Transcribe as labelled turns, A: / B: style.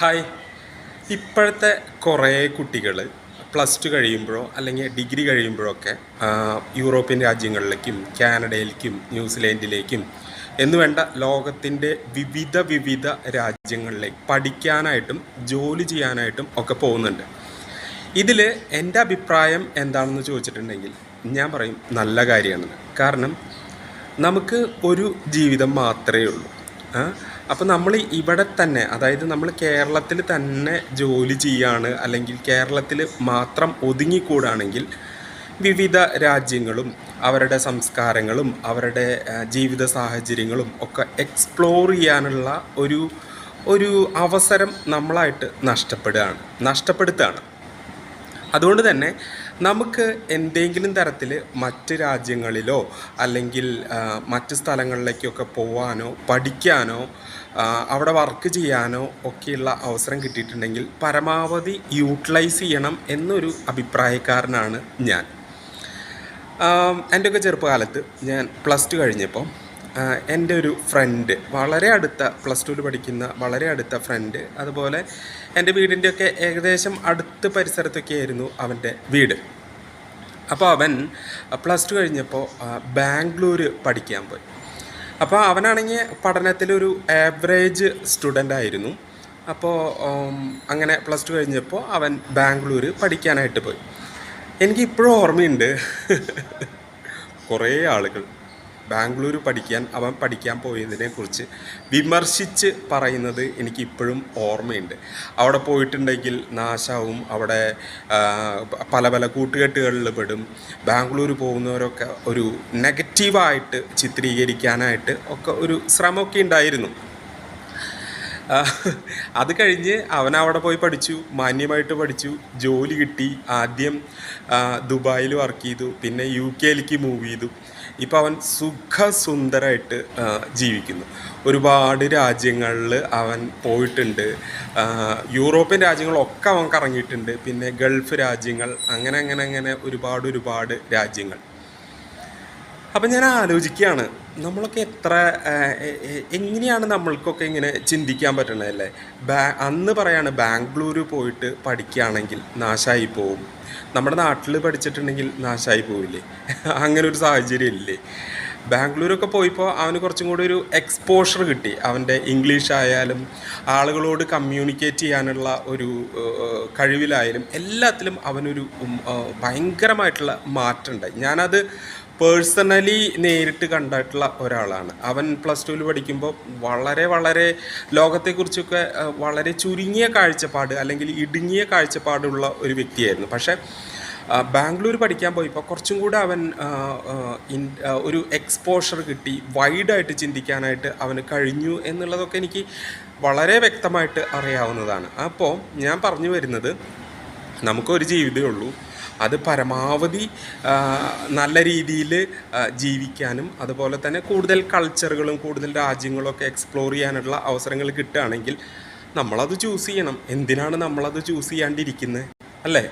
A: Hi. ഇപ്പോഴത്തെ കുറേ കുട്ടികൾ പ്ലസ് ടു കഴിയുമ്പോഴോ അല്ലെങ്കിൽ ഡിഗ്രി കഴിയുമ്പോഴൊക്കെ യൂറോപ്യൻ രാജ്യങ്ങളിലേക്കും കാനഡയിലേക്കും ന്യൂസിലാൻഡിലേക്കും എന്നു വേണ്ട ലോകത്തിൻ്റെ വിവിധ രാജ്യങ്ങളിലേക്ക് പഠിക്കാനായിട്ടും ജോലി ചെയ്യാനായിട്ടും ഒക്കെ പോകുന്നുണ്ട്. ഇതിൽ എൻ്റെ അഭിപ്രായം എന്താണെന്ന് ചോദിച്ചിട്ടുണ്ടെങ്കിൽ ഞാൻ പറയും നല്ല കാര്യമാണെന്ന്. കാരണം നമുക്ക് ഒരു ജീവിതം മാത്രമേ ഉള്ളൂ. അപ്പോൾ നമ്മൾ ഇവിടെ തന്നെ, അതായത് നമ്മൾ കേരളത്തിൽ തന്നെ ജോലി ചെയ്യാണ് അല്ലെങ്കിൽ കേരളത്തിൽ മാത്രം ഒതുങ്ങിക്കൂടാണെങ്കിൽ വിവിധ രാജ്യങ്ങളും അവരുടെ സംസ്കാരങ്ങളും അവരുടെ ജീവിത സാഹചര്യങ്ങളും ഒക്കെ എക്സ്പ്ലോർ ചെയ്യാനുള്ള ഒരു അവസരം നമ്മളായിട്ട് നഷ്ടപ്പെടുത്തുകയാണ്. അതുകൊണ്ട് തന്നെ നമുക്ക് എന്തെങ്കിലും തരത്തിൽ മറ്റ് രാജ്യങ്ങളിലോ അല്ലെങ്കിൽ മറ്റ് സ്ഥലങ്ങളിലേക്കൊക്കെ പോകാനോ പഠിക്കാനോ അവിടെ വർക്ക് ചെയ്യാനോ ഒക്കെയുള്ള അവസരം കിട്ടിയിട്ടുണ്ടെങ്കിൽ പരമാവധി യൂട്ടിലൈസ് ചെയ്യണം എന്നൊരു അഭിപ്രായക്കാരനാണ് ഞാൻ. എൻ്റെയൊക്കെ ചെറുപ്പകാലത്ത് ഞാൻ പ്ലസ് ടു കഴിഞ്ഞപ്പോൾ എൻ്റെ ഒരു ഫ്രണ്ട്, വളരെ അടുത്ത പ്ലസ് ടുവിൽ പഠിക്കുന്ന വളരെ അടുത്ത ഫ്രണ്ട്, അതുപോലെ എൻ്റെ വീടിൻ്റെയൊക്കെ ഏകദേശം അടുത്ത പരിസരത്തൊക്കെ ആയിരുന്നു അവൻ്റെ വീട്. അപ്പോൾ അവൻ പ്ലസ് ടു കഴിഞ്ഞപ്പോൾ ബാംഗ്ലൂർ പഠിക്കാൻ പോയി. അപ്പോൾ അവനാണെങ്കിൽ പഠനത്തിലൊരു ആവറേജ് സ്റ്റുഡൻ്റ് ആയിരുന്നു. അപ്പോൾ അങ്ങനെ പ്ലസ് ടു കഴിഞ്ഞപ്പോൾ അവൻ ബാംഗ്ലൂർ പഠിക്കാനായിട്ട് പോയി. എനിക്കിപ്പോഴും ഓർമ്മയുണ്ട്, കുറേ ആളുകൾ ബാംഗ്ലൂർ അവൻ പഠിക്കാൻ പോയതിനെക്കുറിച്ച് വിമർശിച്ച് പറയുന്നത് എനിക്കിപ്പോഴും ഓർമ്മയുണ്ട്. അവിടെ പോയിട്ടുണ്ടെങ്കിൽ നാശാവും, അവിടെ പല കൂട്ടുകെട്ടുകളിൽ പെടും, ബാംഗ്ലൂർ പോകുന്നവരൊക്കെ ഒരു നെഗറ്റീവായിട്ട് ചിത്രീകരിക്കാനായിട്ട് ഒക്കെ ഒരു ശ്രമമൊക്കെ ഉണ്ടായിരുന്നു. അത് കഴിഞ്ഞ് അവനവിടെ പോയി പഠിച്ചു, മാന്യമായിട്ട് പഠിച്ചു, ജോലി കിട്ടി. ആദ്യം ദുബായിൽ വർക്ക് ചെയ്തു, പിന്നെ UK മൂവ് ചെയ്തു. ഇപ്പോൾ അവൻ സുഖസുന്ദരമായിട്ട് ജീവിക്കുന്നു. ഒരുപാട് രാജ്യങ്ങളിൽ അവൻ പോയിട്ടുണ്ട്. യൂറോപ്യൻ രാജ്യങ്ങളൊക്കെ അവൻ കറങ്ങിയിട്ടുണ്ട്. പിന്നെ ഗൾഫ് രാജ്യങ്ങൾ, അങ്ങനെ ഒരുപാട് രാജ്യങ്ങൾ. അപ്പം ഞാൻ ആലോചിക്കുകയാണ്, നമ്മളൊക്കെ എങ്ങനെയാണ് നമ്മൾക്കൊക്കെ ഇങ്ങനെ ചിന്തിക്കാൻ പറ്റണതല്ലേ? അന്ന് പറയാണ് ബാംഗ്ലൂർ പോയിട്ട് പഠിക്കുകയാണെങ്കിൽ നാശമായി പോവും, നമ്മുടെ നാട്ടിൽ പഠിച്ചിട്ടുണ്ടെങ്കിൽ നാശമായി പോവില്ലേ? അങ്ങനെ ഒരു സാഹചര്യം ഇല്ലേ? ബാംഗ്ലൂരൊക്കെ പോയപ്പോൾ അവന് കുറച്ചും കൂടി ഒരു എക്സ്പോഷർ കിട്ടി. അവൻ്റെ ഇംഗ്ലീഷ് ആയാലും ആളുകളോട് കമ്മ്യൂണിക്കേറ്റ് ചെയ്യാനുള്ള ഒരു കഴിവിലായാലും എല്ലാത്തിലും അവനൊരു ഭയങ്കരമായിട്ടുള്ള മാറ്റം ഉണ്ടായി. ഞാനത് പേഴ്സണലി നേരിട്ട് കണ്ടിട്ടുള്ള ഒരാളാണ്. അവൻ പ്ലസ് ടുവിൽ പഠിക്കുമ്പോൾ വളരെ ലോകത്തെക്കുറിച്ചൊക്കെ വളരെ ചുരുങ്ങിയ കാഴ്ചപ്പാട് അല്ലെങ്കിൽ ഇടുങ്ങിയ കാഴ്ചപ്പാടുള്ള ഒരു വ്യക്തിയായിരുന്നു. പക്ഷേ ബാംഗ്ലൂർ പഠിക്കാൻ പോയപ്പോൾ കുറച്ചും കൂടെ അവൻ ഒരു എക്സ്പോഷർ കിട്ടി, വൈഡായിട്ട് ചിന്തിക്കാനായിട്ട് അവന് കഴിഞ്ഞു എന്നുള്ളതൊക്കെ എനിക്ക് വളരെ വ്യക്തമായിട്ട് അറിയാവുന്നതാണ്. അപ്പോൾ ഞാൻ പറഞ്ഞു വരുന്നത്, നമുക്കൊരു ജീവിതമേ ഉള്ളൂ. അത് പരമാവധി നല്ല രീതിയിൽ ജീവിക്കാനും അതുപോലെ തന്നെ കൂടുതൽ കൾച്ചറുകളും കൂടുതൽ രാജ്യങ്ങളൊക്കെ എക്സ്പ്ലോർ ചെയ്യാനുള്ള അവസരങ്ങൾ കിട്ടുകയാണെങ്കിൽ നമ്മളത് ചൂസ് ചെയ്യണം. എന്തിനാണ് നമ്മളത് ചൂസ് ചെയ്യാണ്ടിരിക്കുന്നത്, അല്ലേ?